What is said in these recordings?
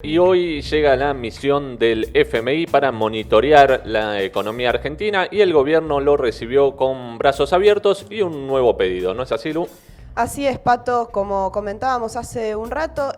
Y hoy llega la misión del FMI para monitorear la economía argentina y el gobierno lo recibió con brazos abiertos y un nuevo pedido, ¿no es así, Lu? Así es, Pato, como comentábamos hace un rato,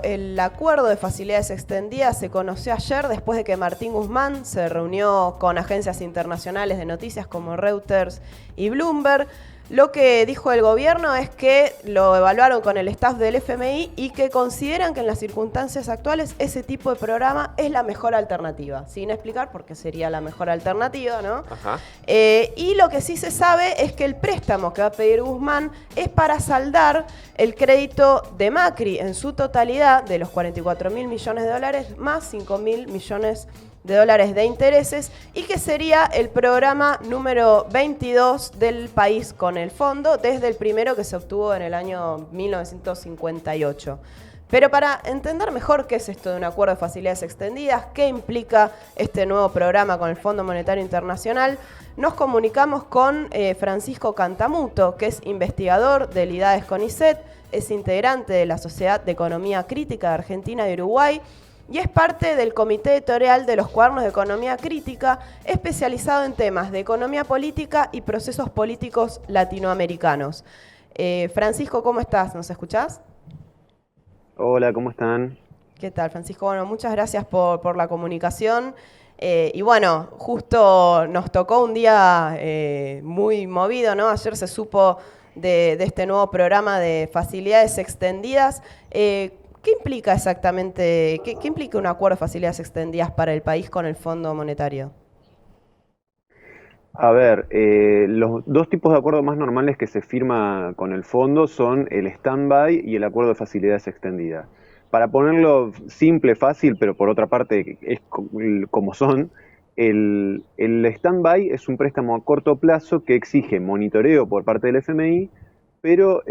el acuerdo de facilidades extendidas se conoció ayer después de que Martín Guzmán se reunió con agencias internacionales de noticias como Reuters y Bloomberg. Lo que dijo el gobierno es que lo evaluaron con el staff del FMI y que consideran que en las circunstancias actuales ese tipo de programa es la mejor alternativa. Sin explicar por qué sería la mejor alternativa, ¿no? Ajá. Y lo que sí se sabe es que el préstamo que va a pedir Guzmán es para saldar el crédito de Macri en su totalidad de los 44.000 millones de dólares más 5.000 millones de dólares de intereses y que sería el programa número 22 del país con el fondo desde el primero que se obtuvo en el año 1958. Pero para entender mejor qué es esto de un acuerdo de facilidades extendidas, qué implica este nuevo programa con el Fondo Monetario Internacional, nos comunicamos con Francisco Cantamuto, que es investigador del IDAES CONICET, es integrante de la Sociedad de Economía Crítica de Argentina y Uruguay y es parte del comité editorial de los Cuadernos de Economía Crítica, especializado en temas de economía política y procesos políticos latinoamericanos. Francisco, ¿cómo estás? ¿Nos escuchás? Hola, ¿cómo están? ¿Qué tal, Francisco? Bueno, muchas gracias por la comunicación. Y bueno, justo nos tocó un día muy movido, ¿no? Ayer se supo de este nuevo programa de facilidades extendidas. ¿Qué implica exactamente, qué implica un acuerdo de facilidades extendidas para el país con el Fondo Monetario? A ver, los dos tipos de acuerdos más normales que se firma con el fondo son el stand-by y el acuerdo de facilidades extendidas. Para ponerlo simple, fácil, pero por otra parte es como son, el stand-by es un préstamo a corto plazo que exige monitoreo por parte del FMI, pero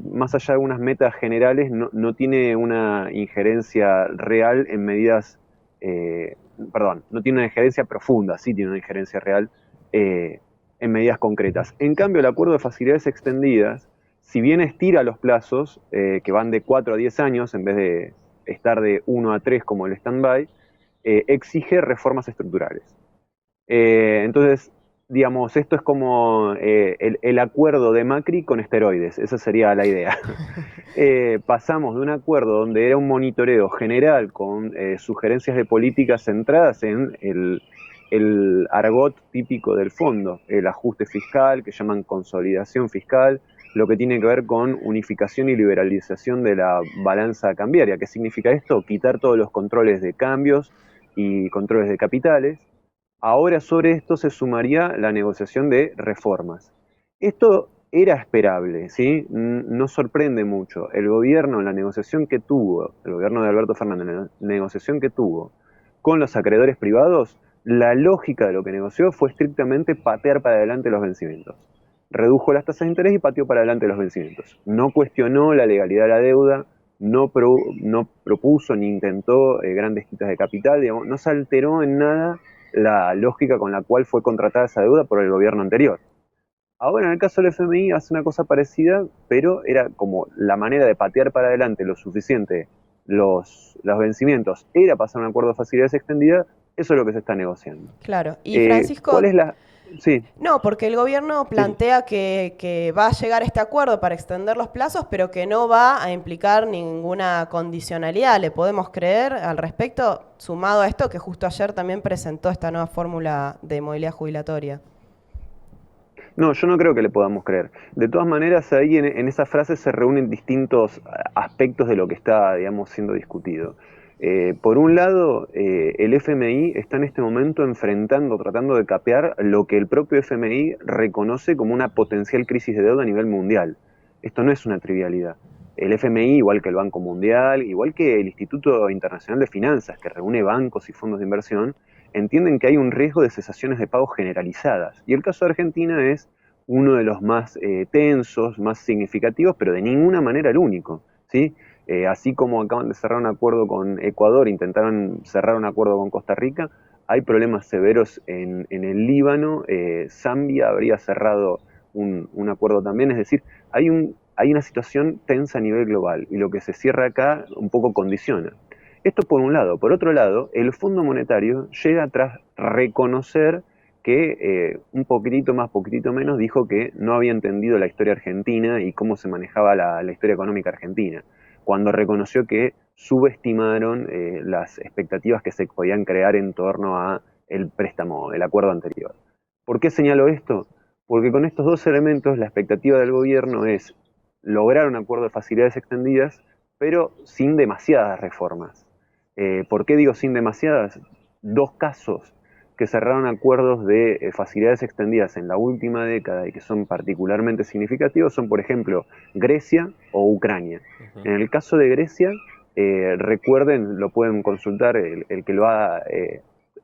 más allá de unas metas generales no tiene una injerencia real en medidas, perdón, no tiene una injerencia profunda, sí tiene una injerencia real eh, en medidas concretas. En cambio, el acuerdo de facilidades extendidas, si bien estira los plazos, que van de 4 a 10 años, en vez de estar de 1 a 3 como el stand-by, exige reformas estructurales. Entonces, digamos, esto es como el acuerdo de Macri con esteroides, esa sería la idea. Pasamos de un acuerdo donde era un monitoreo general con sugerencias de políticas centradas en el argot típico del fondo, el ajuste fiscal, que llaman consolidación fiscal, lo que tiene que ver con unificación y liberalización de la balanza cambiaria. ¿Qué significa esto? Quitar todos los controles de cambios y controles de capitales. Ahora sobre esto se sumaría la negociación de reformas. Esto era esperable, ¿sí? No sorprende mucho. El gobierno, en la negociación que tuvo, el gobierno de Alberto Fernández, en la negociación que tuvo con los acreedores privados, la lógica de lo que negoció fue estrictamente patear para adelante los vencimientos. Redujo las tasas de interés y pateó para adelante los vencimientos. No cuestionó la legalidad de la deuda, no propuso ni intentó grandes quitas de capital, digamos, no se alteró en nada la lógica con la cual fue contratada esa deuda por el gobierno anterior. Ahora, en el caso del FMI, hace una cosa parecida, pero era como la manera de patear para adelante lo suficiente los vencimientos, era pasar un acuerdo de facilidades extendida, eso es lo que se está negociando. Claro. Y Francisco, ¿Cuál es la...? Sí, no, porque el gobierno sí. plantea que va a llegar a este acuerdo para extender los plazos, pero que no va a implicar ninguna condicionalidad. ¿Le podemos creer al respecto? Sumado a esto que justo ayer también presentó esta nueva fórmula de movilidad jubilatoria. No, yo no creo que le podamos creer. De todas maneras, ahí en esa frase se reúnen distintos aspectos de lo que está, digamos, siendo discutido. Por un lado, el FMI está en este momento enfrentando, tratando de capear lo que el propio FMI reconoce como una potencial crisis de deuda a nivel mundial. Esto no es una trivialidad. El FMI, igual que el Banco Mundial, igual que el Instituto Internacional de Finanzas, que reúne bancos y fondos de inversión, entienden que hay un riesgo de cesaciones de pagos generalizadas. Y el caso de Argentina es uno de los más tensos, más significativos, pero de ninguna manera el único, ¿sí? Así como acaban de cerrar un acuerdo con Ecuador, intentaron cerrar un acuerdo con Costa Rica, hay problemas severos en el Líbano, Zambia habría cerrado un acuerdo también, es decir, hay una situación tensa a nivel global y lo que se cierra acá un poco condiciona. Esto por un lado. Por otro lado, el Fondo Monetario llega tras reconocer que un poquitito más, poquitito menos, dijo que no había entendido la historia argentina y cómo se manejaba la historia económica argentina, cuando reconoció que subestimaron las expectativas que se podían crear en torno a el préstamo, el acuerdo anterior. ¿Por qué señalo esto? Porque con estos dos elementos la expectativa del gobierno es lograr un acuerdo de facilidades extendidas, pero sin demasiadas reformas. ¿Por qué digo sin demasiadas? Dos casos que cerraron acuerdos de facilidades extendidas en la última década y que son particularmente significativos son, por ejemplo, Grecia o Ucrania. En el caso de Grecia, recuerden, lo pueden consultar, el que lo ha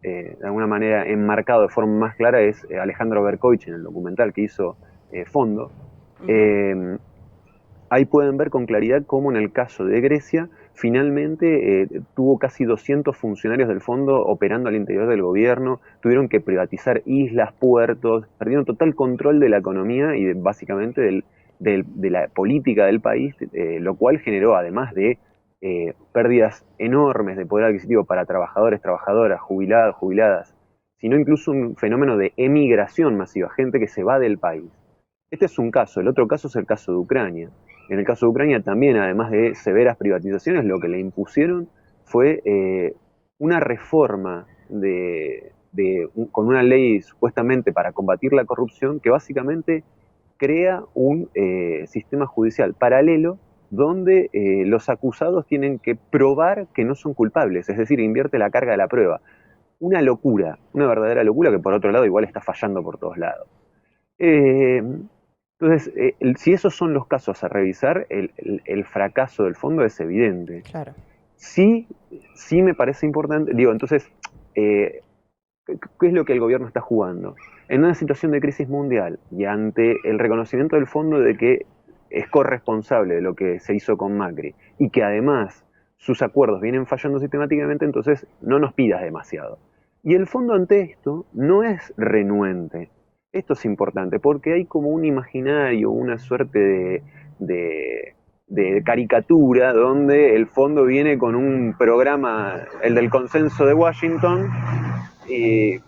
de alguna manera enmarcado de forma más clara es Alejandro Berkovich en el documental que hizo Fondo. Ahí pueden ver con claridad cómo en el caso de Grecia finalmente tuvo casi 200 funcionarios del fondo operando al interior del gobierno, tuvieron que privatizar islas, puertos, perdieron total control de la economía y básicamente de la política del país, lo cual generó, además de pérdidas enormes de poder adquisitivo para trabajadores, trabajadoras, jubilados, jubiladas, sino incluso un fenómeno de emigración masiva, gente que se va del país. Este es un caso. El otro caso es el caso de Ucrania. En el caso de Ucrania también, además de severas privatizaciones, lo que le impusieron fue una reforma con una ley supuestamente para combatir la corrupción que básicamente crea un sistema judicial paralelo donde los acusados tienen que probar que no son culpables, es decir, invierte la carga de la prueba. Una locura, una verdadera locura que por otro lado igual está fallando por todos lados. Entonces, si esos son los casos a revisar, el fracaso del fondo es evidente. Claro. Sí me parece importante, digo, entonces, ¿qué es lo que el gobierno está jugando? En una situación de crisis mundial y ante el reconocimiento del fondo de que es corresponsable de lo que se hizo con Macri y que además sus acuerdos vienen fallando sistemáticamente, entonces no nos pidas demasiado. Y el fondo ante esto no es renuente. Esto es importante porque hay como un imaginario, una suerte de caricatura donde el fondo viene con un programa, el del consenso de Washington, y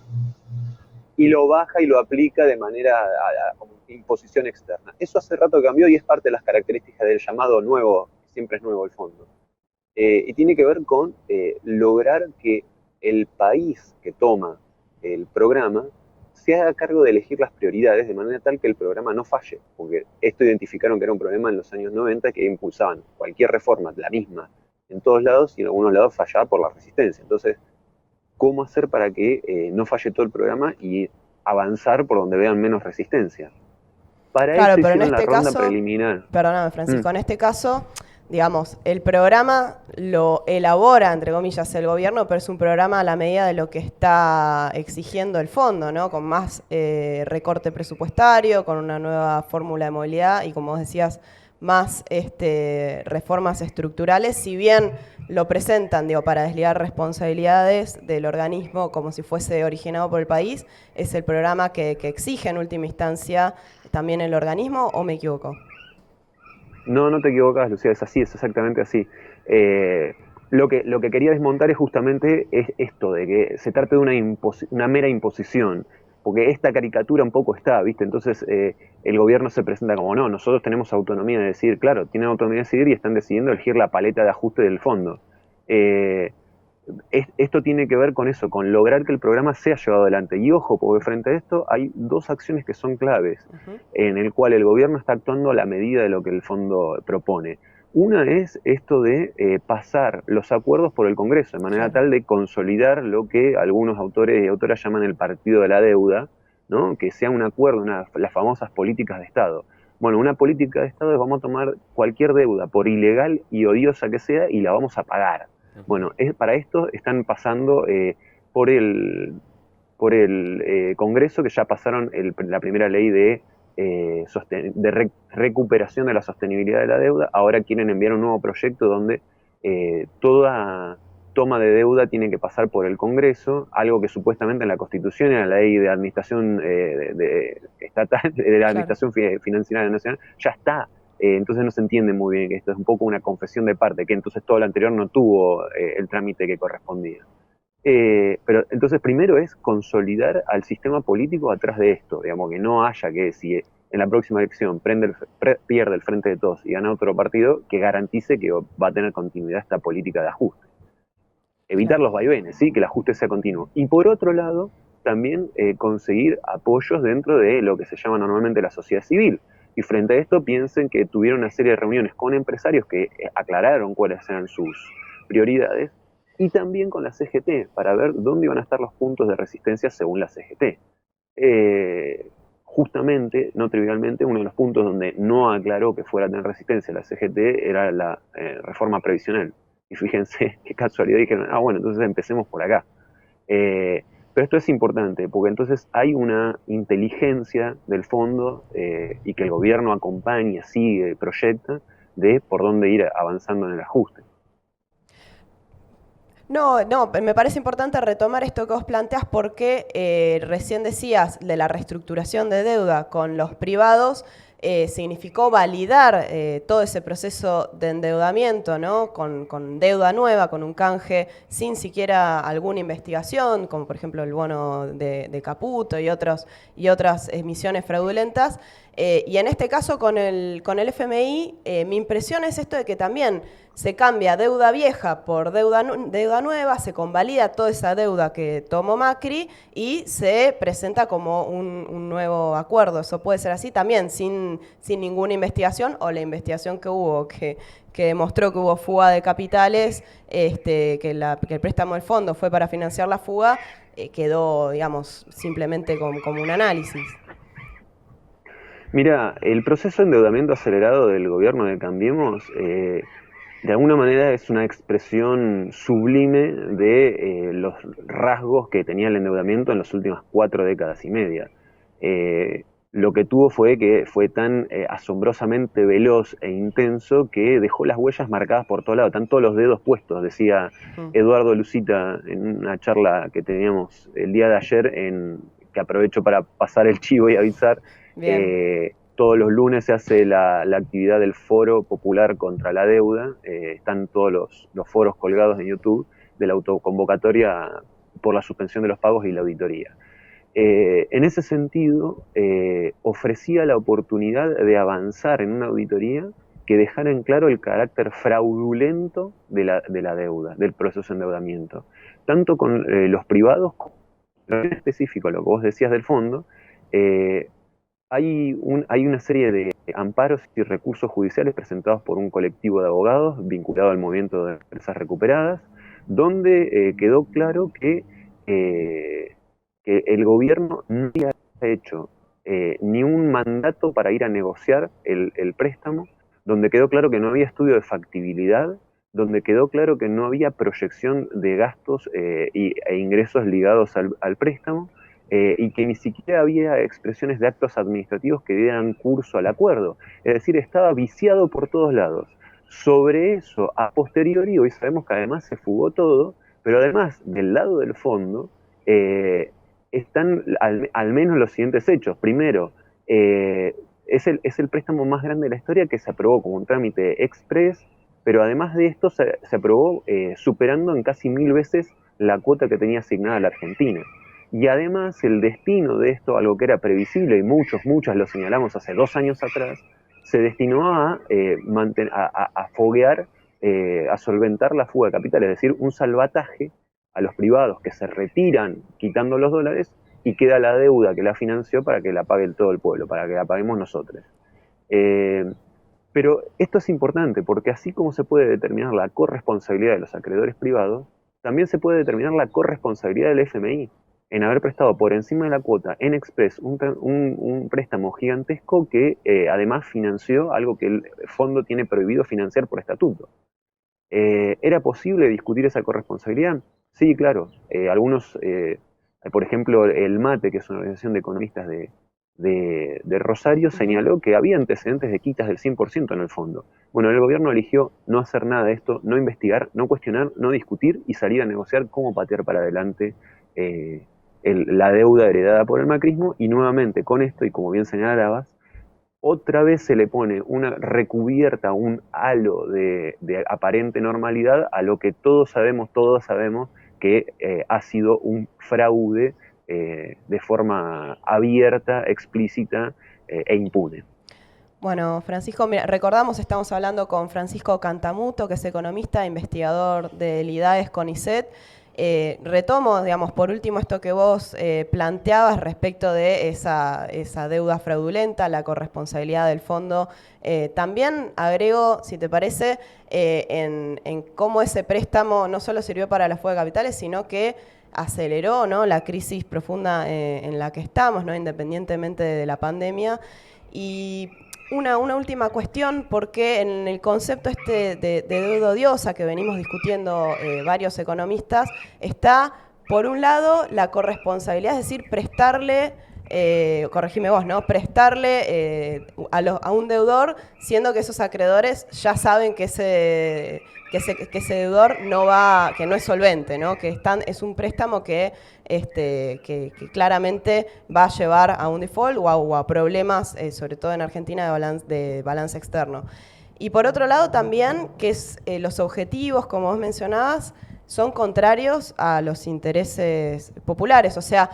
lo baja y lo aplica de manera como imposición externa. Eso hace rato cambió y es parte de las características del llamado nuevo, siempre es nuevo el fondo. Y tiene que ver con lograr que el país que toma el programa se haga cargo de elegir las prioridades de manera tal que el programa no falle, porque esto identificaron que era un problema en los años 90 que impulsaban cualquier reforma, la misma, en todos lados y en algunos lados fallaba por la resistencia. Entonces, ¿cómo hacer para que no falle todo el programa y avanzar por donde vean menos resistencia? Para Claro, eso pero en hicieron este la ronda caso, preliminar. perdóname Francisco, en este caso, digamos, el programa lo elabora, entre comillas, el gobierno, pero es un programa a la medida de lo que está exigiendo el fondo, ¿no? Con más recorte presupuestario, con una nueva fórmula de movilidad y, como vos decías, más reformas estructurales, si bien lo presentan, digo, para desligar responsabilidades del organismo como si fuese originado por el país, ¿es el programa que exige en última instancia también el organismo o me equivoco? No te equivocas, Lucía, es así, es exactamente así. Lo que quería desmontar es justamente esto, de que se trate de una mera imposición, porque esta caricatura un poco está, ¿viste? Entonces el gobierno se presenta como, no, nosotros tenemos autonomía de decidir, claro, tienen autonomía de decidir y están decidiendo elegir la paleta de ajuste del fondo. Esto tiene que ver con eso, con lograr que el programa sea llevado adelante. Y ojo, porque frente a esto hay dos acciones que son claves, en el cual el gobierno está actuando a la medida de lo que el fondo propone. Una es esto de pasar los acuerdos por el Congreso, de manera tal de consolidar lo que algunos autores y autoras llaman el partido de la deuda, ¿no? Que sea un acuerdo, las famosas políticas de Estado. Bueno, una política de Estado es vamos a tomar cualquier deuda, por ilegal y odiosa que sea, y la vamos a pagar. Bueno, para esto están pasando por el Congreso, que ya pasaron la primera ley de recuperación de la sostenibilidad de la deuda. Ahora quieren enviar un nuevo proyecto donde toda toma de deuda tiene que pasar por el Congreso, algo que supuestamente en la Constitución y en la ley de administración estatal, de la administración financiera nacional, ya está entonces no se entiende muy bien que esto es un poco una confesión de parte, que entonces todo lo anterior no tuvo el trámite que correspondía. Pero entonces primero es consolidar al sistema político atrás de esto, digamos, que no haya que si en la próxima elección pierde el Frente de Todos y gana otro partido, que garantice que va a tener continuidad esta política de ajuste. Evitar los vaivenes, ¿sí? Que el ajuste sea continuo. Y por otro lado, también conseguir apoyos dentro de lo que se llama normalmente la sociedad civil. Y frente a esto piensen que tuvieron una serie de reuniones con empresarios que aclararon cuáles eran sus prioridades, y también con la CGT, para ver dónde iban a estar los puntos de resistencia según la CGT. Justamente, no trivialmente, uno de los puntos donde no aclaró que fuera a tener resistencia la CGT era la reforma previsional. Y fíjense qué casualidad, dijeron, bueno, entonces empecemos por acá. Pero esto es importante, porque entonces hay una inteligencia del fondo y que el gobierno acompaña, sigue, proyecta, de por dónde ir avanzando en el ajuste. No, me parece importante retomar esto que vos planteás porque recién decías de la reestructuración de deuda con los privados, significó validar todo ese proceso de endeudamiento, ¿no? Con deuda nueva, con un canje sin siquiera alguna investigación, como por ejemplo el bono de Caputo y otras emisiones fraudulentas. Y en este caso con el FMI, mi impresión es esto de que también se cambia deuda vieja por deuda nueva, se convalida toda esa deuda que tomó Macri y se presenta como un nuevo acuerdo. Eso puede ser así también, sin ninguna investigación, o la investigación que hubo, que demostró que hubo fuga de capitales, que el préstamo del fondo fue para financiar la fuga, quedó, digamos, simplemente como un análisis. Mira, el proceso de endeudamiento acelerado del gobierno de Cambiemos de alguna manera es una expresión sublime de los rasgos que tenía el endeudamiento en las últimas 4 décadas y media. Lo que tuvo fue que fue tan asombrosamente veloz e intenso que dejó las huellas marcadas por todos lados, están todos los dedos puestos, decía Eduardo Lucita en una charla que teníamos el día de ayer, que aprovecho para pasar el chivo y avisar. Todos los lunes se hace la actividad del Foro Popular contra la Deuda, están todos los foros colgados en YouTube de la autoconvocatoria por la suspensión de los pagos y la auditoría. En ese sentido, ofrecía la oportunidad de avanzar en una auditoría que dejara en claro el carácter fraudulento de la deuda, del proceso de endeudamiento, tanto con los privados como en específico, lo que vos decías del fondo. Hay una serie de amparos y recursos judiciales presentados por un colectivo de abogados vinculado al movimiento de empresas recuperadas, donde quedó claro que el gobierno no había hecho ni un mandato para ir a negociar el préstamo, donde quedó claro que no había estudio de factibilidad, donde quedó claro que no había proyección de gastos e ingresos ligados al préstamo, y que ni siquiera había expresiones de actos administrativos que dieran curso al acuerdo. Es decir, estaba viciado por todos lados. Sobre eso, a posteriori, hoy sabemos que además se fugó todo, pero además, del lado del fondo, están al menos los siguientes hechos. Primero, es el préstamo más grande de la historia, que se aprobó como un trámite express, pero además de esto se aprobó superando en casi 1000 veces la cuota que tenía asignada la Argentina. Y además el destino de esto, algo que era previsible, y muchas lo señalamos hace 2 años atrás, se destinó a foguear, a solventar la fuga de capital, es decir, un salvataje a los privados que se retiran quitando los dólares y queda la deuda que la financió para que la pague todo el pueblo, para que la paguemos nosotros. Pero esto es importante porque así como se puede determinar la corresponsabilidad de los acreedores privados, también se puede determinar la corresponsabilidad del FMI en haber prestado por encima de la cuota en Express un préstamo gigantesco que además financió algo que el fondo tiene prohibido financiar por estatuto. ¿Era posible discutir esa corresponsabilidad? Sí, claro. Algunos, por ejemplo, el MATE, que es una organización de economistas de Rosario, señaló que había antecedentes de quitas del 100% en el fondo. Bueno, el gobierno eligió no hacer nada de esto, no investigar, no cuestionar, no discutir y salir a negociar cómo patear para adelante la deuda heredada por el macrismo, y nuevamente con esto, y como bien señalabas, otra vez se le pone una recubierta, un halo de aparente normalidad a lo que todos sabemos que ha sido un fraude de forma abierta, explícita e impune. Bueno, Francisco, mira, recordamos, estamos hablando con Francisco Cantamuto, que es economista, investigador del IDAES CONICET. Retomo, digamos, por último esto que vos planteabas respecto de esa deuda fraudulenta, la corresponsabilidad del fondo. También agrego, si te parece, en cómo ese préstamo no solo sirvió para la fuga de capitales, sino que aceleró, ¿no?, la crisis profunda en la que estamos, ¿no?, independientemente de la pandemia. Y una última cuestión, porque en el concepto de deuda odiosa que venimos discutiendo varios economistas, está, por un lado, la corresponsabilidad, es decir, prestarle, corregime vos, ¿no?, prestarle a un deudor, siendo que esos acreedores ya saben que ese deudor que no es solvente, ¿no?, que es un préstamo que claramente va a llevar a un default o a problemas, sobre todo en Argentina, de balance externo. Y por otro lado también, que los objetivos, como vos mencionabas, son contrarios a los intereses populares. O sea,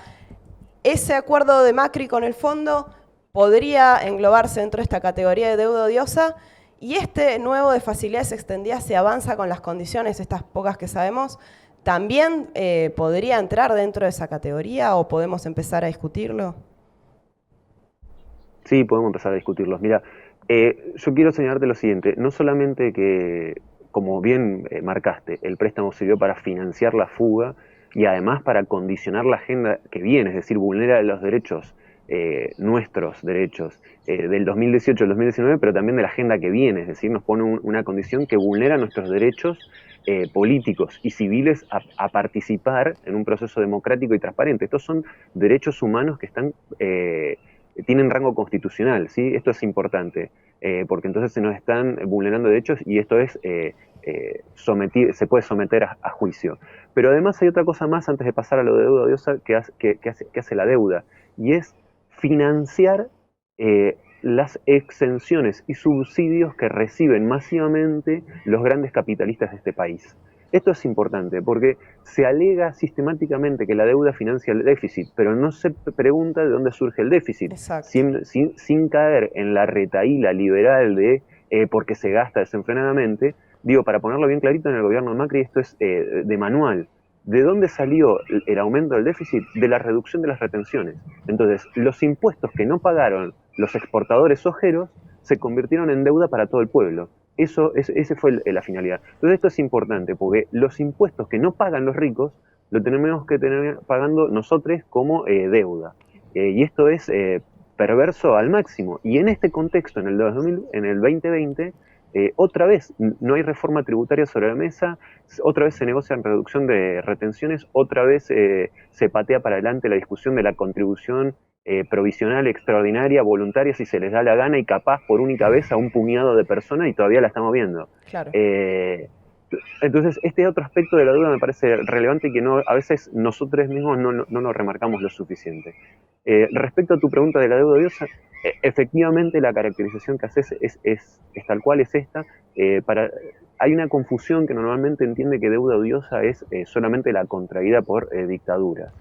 ese acuerdo de Macri con el fondo podría englobarse dentro de esta categoría de deuda odiosa, y este nuevo de facilidades extendidas, se avanza con las condiciones, estas pocas que sabemos, ¿también podría entrar dentro de esa categoría o podemos empezar a discutirlo? Sí, podemos empezar a discutirlos. Mira, yo quiero señalarte lo siguiente, no solamente que, como bien marcaste, el préstamo sirvió para financiar la fuga y además para condicionar la agenda que viene, es decir, vulnera los derechos, nuestros derechos del 2018 al 2019, pero también de la agenda que viene, es decir, nos pone una condición que vulnera nuestros derechos políticos y civiles a participar en un proceso democrático y transparente. Estos son derechos humanos que tienen rango constitucional, ¿sí? Esto es importante, porque entonces se nos están vulnerando derechos y esto es se puede someter a juicio. Pero además hay otra cosa más antes de pasar a lo de deuda odiosa que hace la deuda, y es financiar las exenciones y subsidios que reciben masivamente los grandes capitalistas de este país. Esto es importante porque se alega sistemáticamente que la deuda financia el déficit, pero no se pregunta de dónde surge el déficit, sin caer en la retahíla liberal de porque se gasta desenfrenadamente. Digo, para ponerlo bien clarito, en el gobierno de Macri esto es de manual. ¿De dónde salió el aumento del déficit? De la reducción de las retenciones. Entonces, los impuestos que no pagaron los exportadores ojeros se convirtieron en deuda para todo el pueblo. Ese fue la finalidad. Entonces esto es importante porque los impuestos que no pagan los ricos lo tenemos que tener pagando nosotros como deuda. Y esto es perverso al máximo. Y en este contexto, en el 2020, otra vez no hay reforma tributaria sobre la mesa, otra vez se negocia en reducción de retenciones, otra vez se patea para adelante la discusión de la contribución provisional, extraordinaria, voluntaria, si se les da la gana y capaz por única vez a un puñado de personas, y todavía la estamos viendo. Claro. Entonces, este otro aspecto de la deuda me parece relevante y que a veces nosotros mismos no lo remarcamos lo suficiente. Respecto a tu pregunta de la deuda odiosa, efectivamente la caracterización que haces es tal cual, es esta. Hay una confusión que normalmente entiende que deuda odiosa es solamente la contraída por dictaduras.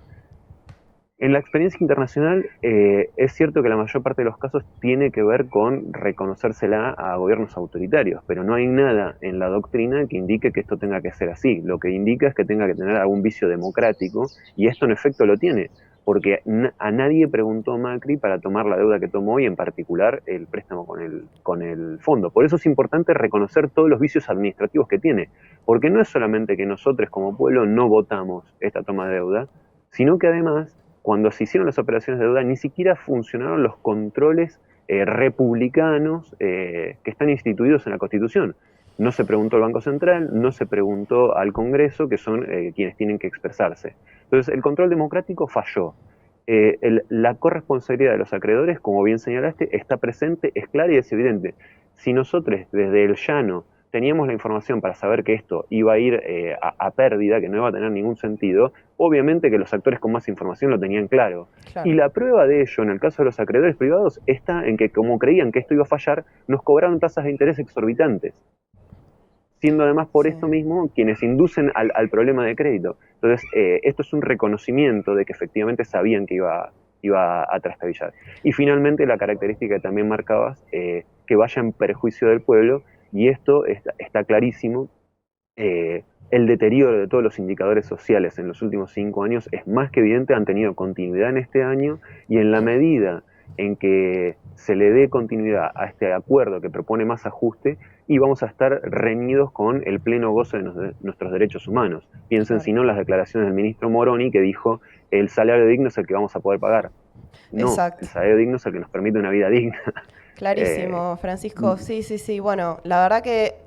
En la experiencia internacional es cierto que la mayor parte de los casos tiene que ver con reconocérsela a gobiernos autoritarios, pero no hay nada en la doctrina que indique que esto tenga que ser así. Lo que indica es que tenga que tener algún vicio democrático, y esto en efecto lo tiene, porque a nadie preguntó Macri para tomar la deuda que tomó, y en particular el préstamo con el fondo. Por eso es importante reconocer todos los vicios administrativos que tiene, porque no es solamente que nosotros como pueblo no votamos esta toma de deuda, sino que además, cuando se hicieron las operaciones de deuda, ni siquiera funcionaron los controles republicanos que están instituidos en la Constitución. No se preguntó al Banco Central, no se preguntó al Congreso, que son quienes tienen que expresarse. Entonces, el control democrático falló. La corresponsabilidad de los acreedores, como bien señalaste, está presente, es clara y es evidente. Si nosotros desde el llano teníamos la información para saber que esto iba a ir a pérdida, que no iba a tener ningún sentido, obviamente que los actores con más información lo tenían claro. Claro. Y la prueba de ello, en el caso de los acreedores privados, está en que como creían que esto iba a fallar, nos cobraron tasas de interés exorbitantes, siendo además por esto mismo quienes inducen al problema de crédito. Entonces, esto es un reconocimiento de que efectivamente sabían que iba a trastabillar. Y finalmente la característica que también marcabas, que vaya en perjuicio del pueblo, y esto está clarísimo. El deterioro de todos los indicadores sociales en los últimos 5 años es más que evidente, han tenido continuidad en este año, y en la medida en que se le dé continuidad a este acuerdo que propone más ajuste, y vamos a estar reñidos con el pleno goce de nuestros derechos humanos. Piensen si no las declaraciones del ministro Moroni, que dijo el salario digno es el que vamos a poder pagar. No, Exacto. el salario digno es el que nos permite una vida digna. Clarísimo, Francisco. Sí. Bueno, la verdad que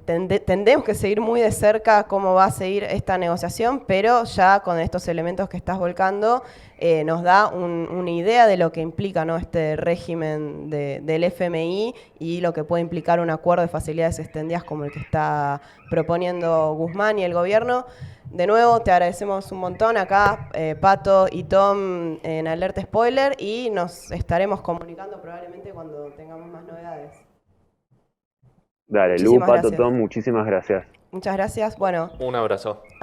tendremos que seguir muy de cerca cómo va a seguir esta negociación, pero ya con estos elementos que estás volcando nos da una idea de lo que implica, ¿no?, este régimen del FMI y lo que puede implicar un acuerdo de facilidades extendidas como el que está proponiendo Guzmán y el gobierno. De nuevo, te agradecemos un montón acá, Pato y Tom en Alerta Spoiler, y nos estaremos comunicando probablemente cuando tengamos más novedades. Dale, Lu, Pato, Tom, muchísimas gracias. Muchas gracias. Bueno. Un abrazo.